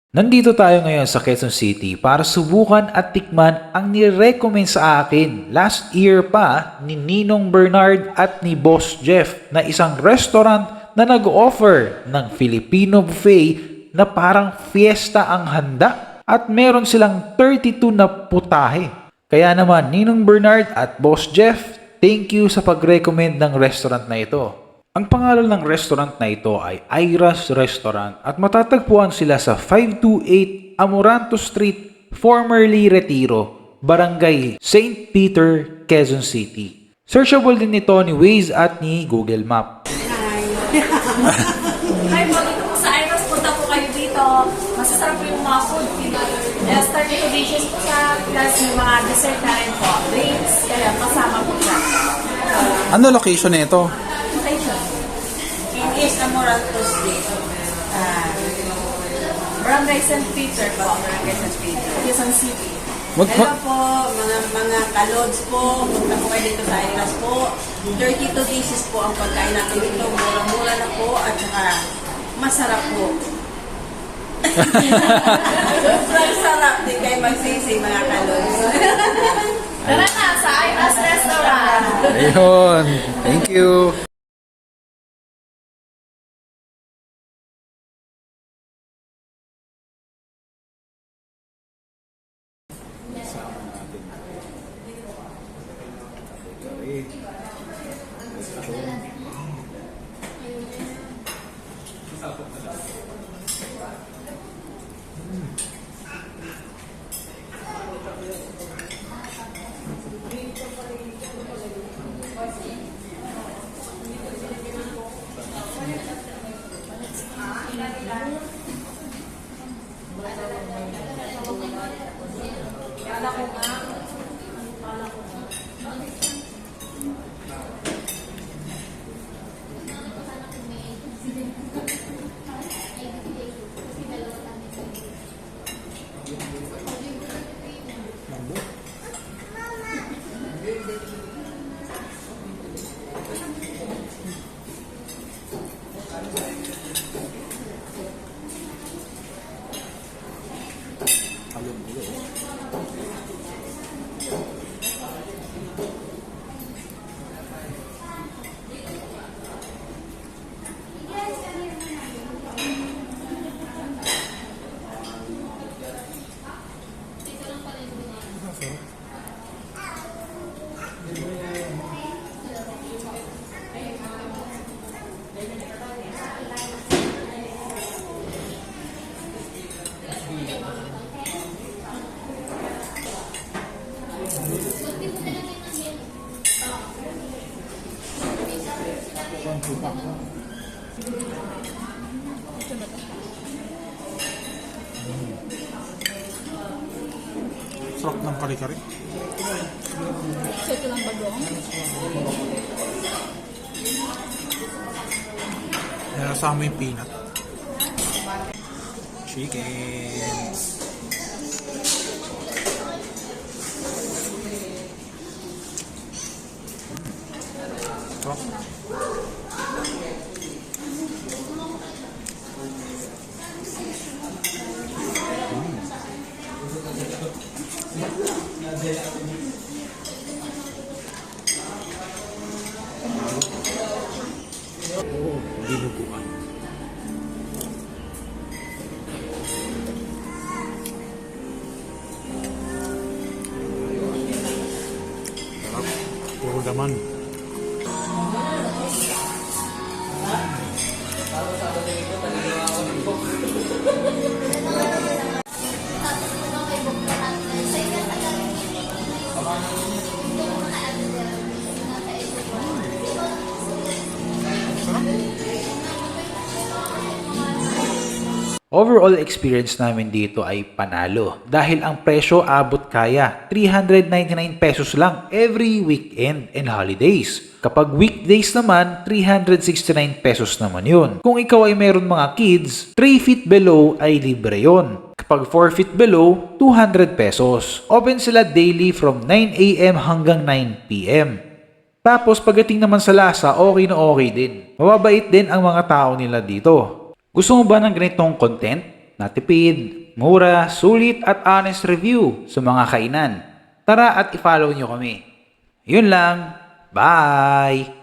Nandito tayo ngayon sa Quezon City para subukan at tikman ang nirecommend sa akin last year pa ni Ninong Bernard at ni Boss Jeff na isang restaurant na nag-offer ng Filipino buffet na parang fiesta ang handa at meron silang 32 na putahe. Kaya naman Ninong Bernard at Boss Jeff, thank you sa pag-recommend ng restaurant na ito. Ang pangalan ng restaurant na ito ay Ira's Restaurant at matatagpuan sila sa 528 Amoranto Street, formerly Retiro, Barangay St. Peter, Quezon City. Searchable din ito ni Waze at ni Google Map. Hi po, dito po sa Ira's, punta po kayo dito. Masasarap po yung mga food. Start to dishes po siya, plus may mga dessert na rin po. Drinks, kaya kasama po siya. Ano location nito? Location. In East Amoranto Street. Barangay St. Peter po. Barangay St. Peter. Quezon City. Hello po, mga kalods po. Punta po kayo dito sa Ira's po. 32 dishes po ang pagkain natin dito. Mura-mura na po at saka masarap po. Sobrang sarap. Di kayo magsisi mga kalods. Tara na sa Ira's Restaurant. Ayun. Thank you. Sarap ng kare-kare. So ito lang bagong. Kaya kasama yung peanut. Chicken. Sarap. Dinuguan. Sarap. Puro laman. Overall experience namin dito ay panalo dahil ang presyo abot kaya 399 pesos lang every weekend and holidays. Kapag weekdays naman, 369 pesos naman yun. Kung ikaw ay meron mga kids, 3 feet below ay libre yon. Kapag 4 feet below, 200 pesos. Open sila daily from 9 AM hanggang 9 PM. Tapos pagdating naman sa lasa, okay na okay din. Mababait din ang mga tao nila dito. Gusto mo ba ng ganitong content? natipid, mura, sulit at honest review sa mga kainan. Tara at i-follow nyo kami. Yun lang. Bye!